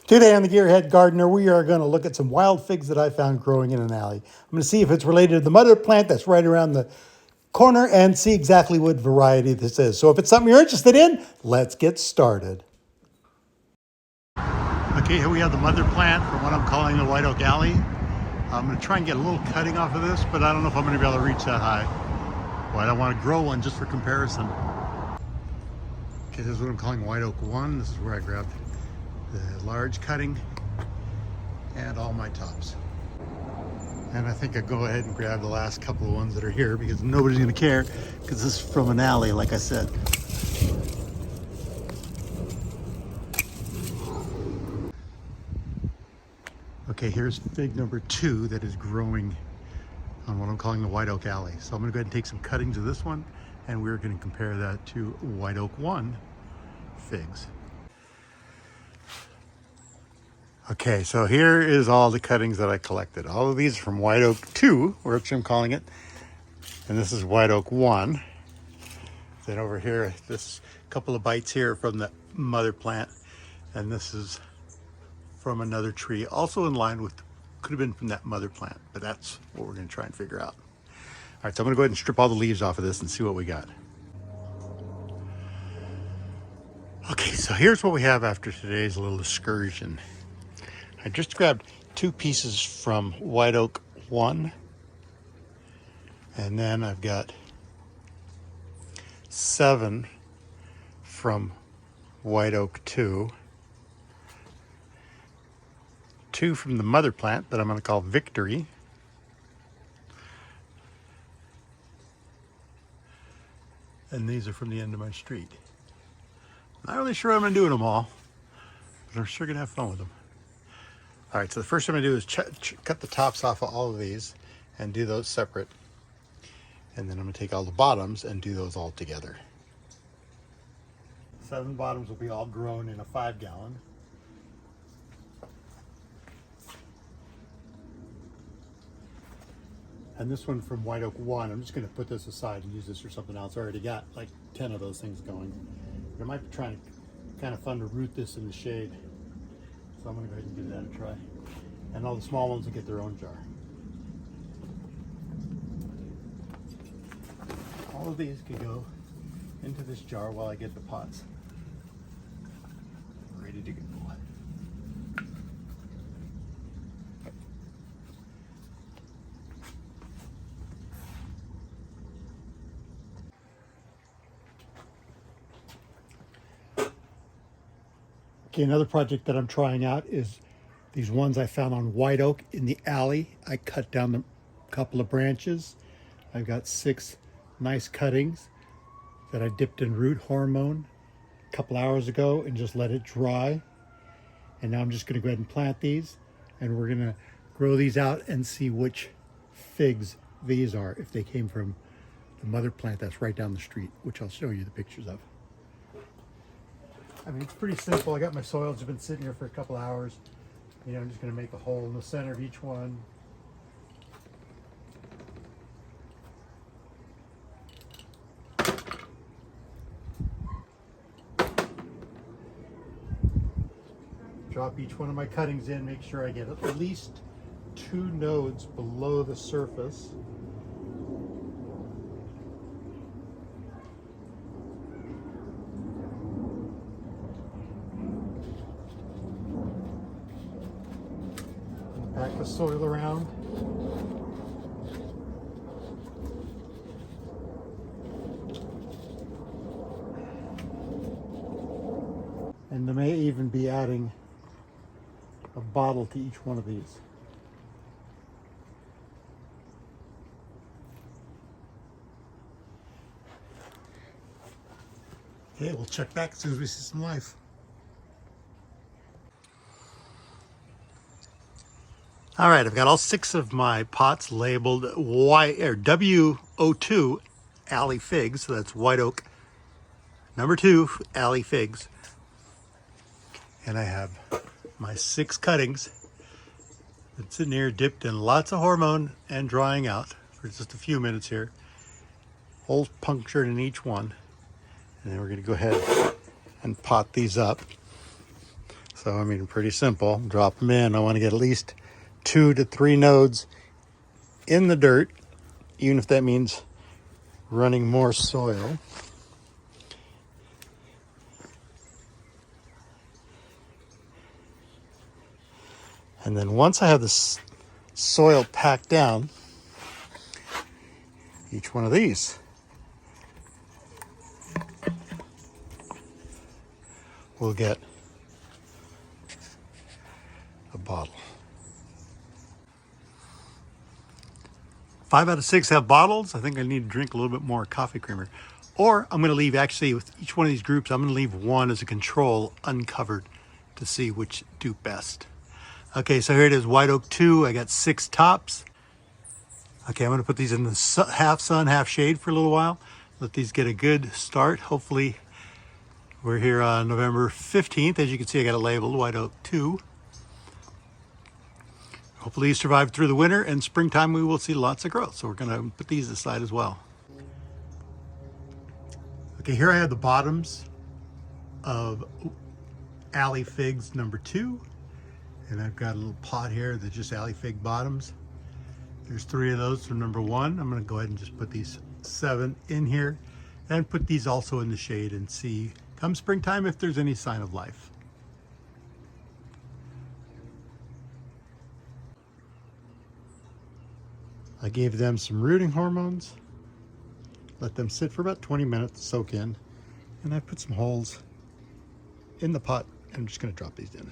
Today on the Gearhead Gardener, we are going to look at some wild figs that I found growing in an alley. I'm going to see if it's related to the mother plant that's right around the corner and see exactly what variety this is. So if it's something you're interested in, let's get started. Okay, here we have the mother plant from what I'm calling the white oak alley. I'm going to try and get a little cutting off of this, but I don't know if I'm going to be able to reach that high. Well, I want to grow one just for comparison. Okay, this is what I'm calling white oak 1. This is where I grabbed the large cutting and all my tops. And I think I'll go ahead and grab the last couple of ones that are here because nobody's going to care because this is from an alley, like I said. Okay, here's fig number 2 that is growing on what I'm calling the white oak alley. So I'm going to go ahead and take some cuttings of this one and we're going to compare that to white oak 1 figs. Okay, so here is all the cuttings that I collected. All of these are from white oak 2, which I'm calling it. And this is white oak 1. Then over here, this couple of bites here from the mother plant. And this is from another tree, also in line with, could have been from that mother plant, but that's what we're gonna try and figure out. All right, so I'm gonna go ahead and strip all the leaves off of this and see what we got. Okay, so here's what we have after today's little excursion. I just grabbed 2 pieces from white oak 1, and then I've got 7 from white oak 2, 2 from the mother plant that I'm going to call Victory, and these are from the end of my street. Not really sure what I'm going to do with them all, but I'm sure going to have fun with them. All right, so the first thing I'm going to do is cut the tops off of all of these and do those separate. And then I'm going to take all the bottoms and do those all together. 7 bottoms will be all grown in a 5-gallon. And this one from white oak 1, I'm just going to put this aside and use this for something else. I already got like 10 of those things going. But I might be trying to, kind of fun to root this in the shade. So I'm going to go ahead and give that a try. And all the small ones will get their own jar. All of these can go into this jar while I get the pots ready to go. Okay, another project that I'm trying out is these ones I found on white oak in the alley. I cut down a couple of branches. I've got 6 nice cuttings that I dipped in root hormone a couple hours ago and just let it dry. And now I'm just going to go ahead and plant these, and we're going to grow these out and see which figs these are, if they came from the mother plant that's right down the street, which I'll show you the pictures of. I mean, it's pretty simple. I got my soil, it's been sitting here for a couple hours. You know, I'm just going to make a hole in the center of each one. Drop each one of my cuttings in, make sure I get at least 2 nodes below the surface. Pack the soil around. And I may even be adding a bottle to each one of these. Okay, we'll check back as soon as we see some life. All right, I've got all 6 of my pots labeled WO2 alley figs. So that's white oak number 2 alley figs. And I have my 6 cuttings that's sitting here dipped in lots of hormone and drying out for just a few minutes here. Holes punctured in each one. And then we're going to go ahead and pot these up. So, I mean, pretty simple. Drop them in. I want to get at least 2 to 3 nodes in the dirt, even if that means running more soil. And then once I have this soil packed down, each one of these will get a bottle. 5 out of 6 have bottles. I think I need to drink a little bit more coffee creamer. Or I'm going to leave, actually, with each one of these groups, I'm going to leave one as a control uncovered to see which do best. Okay, so here it is, white oak 2. I got 6 tops. Okay, I'm going to put these in the half sun, half shade for a little while. Let these get a good start. Hopefully, we're here on November 15th. As you can see, I got it labeled white oak 2. Hopefully, these survive through the winter, and springtime we will see lots of growth. So we're going to put these aside as well. Okay, here I have the bottoms of Alley Figs number 2. And I've got a little pot here that's just Alley Fig bottoms. There's 3 of those from number 1. I'm going to go ahead and just put these 7 in here and put these also in the shade and see come springtime if there's any sign of life. I gave them some rooting hormones, let them sit for about 20 minutes, soak in, and I put some holes in the pot. I'm just going to drop these in.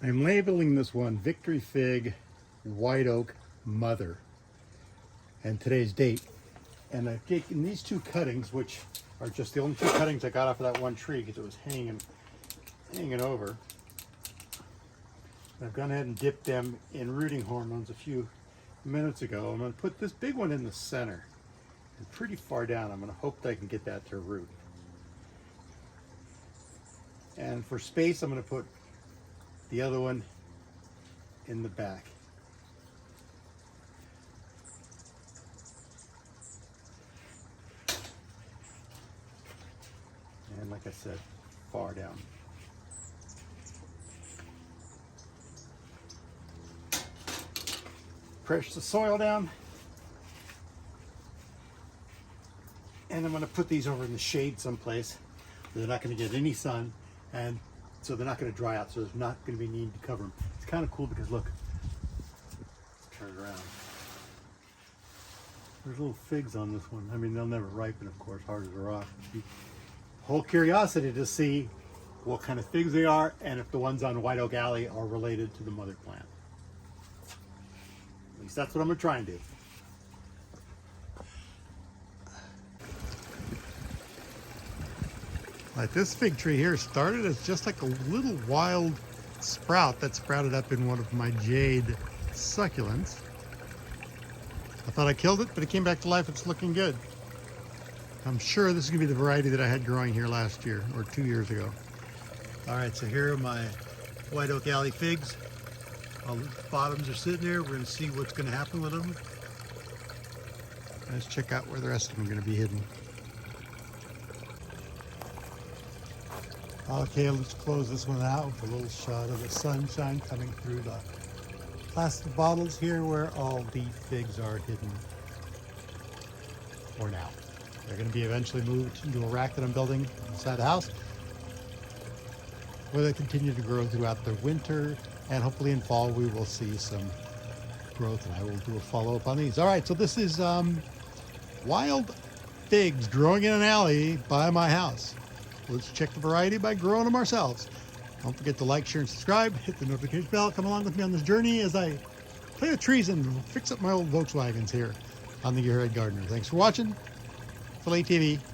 I'm labeling this one Victory Fig White Oak Mother and today's date. And I've taken these 2 cuttings, which are just the only 2 cuttings I got off of that one tree because it was hanging over. I've gone ahead and dipped them in rooting hormones a few minutes ago. I'm going to put this big one in the center and pretty far down. I'm going to hope that I can get that to root. And for space, I'm going to put the other one in the back. And like I said, far down. Press the soil down. And I'm going to put these over in the shade someplace. They're not going to get any sun, and so they're not going to dry out, so there's not going to be need to cover them. It's kind of cool because look, let's turn it around. There's little figs on this one. I mean, they'll never ripen, of course, hard as a rock. Whole curiosity to see what kind of figs they are and if the ones on White Oak Alley are related to the mother plant. At least that's what I'm going to try and do. Like this fig tree here started as just like a little wild sprout that sprouted up in one of my jade succulents. I thought I killed it, but it came back to life. It's looking good. I'm sure this is gonna be the variety that I had growing here last year or 2 years ago. All right, so here are my White Oak Alley figs. All the bottoms are sitting there. We're gonna see what's gonna happen with them. Let's check out where the rest of them are gonna be hidden. Okay, let's close this one out with a little shot of the sunshine coming through the plastic bottles here where all the figs are hidden for now. They're going to be eventually moved into a rack that I'm building inside the house where they continue to grow throughout the winter, and hopefully in fall we will see some growth, and I will do a follow-up on these. All right, so this is wild figs growing in an alley by my house. Let's check the variety by growing them ourselves. Don't forget to like, share, and subscribe. Hit the notification bell. Come along with me on this journey as I play with trees and fix up my old Volkswagens here. on the Gearhead Gardener. Thanks for watching. Filet TV.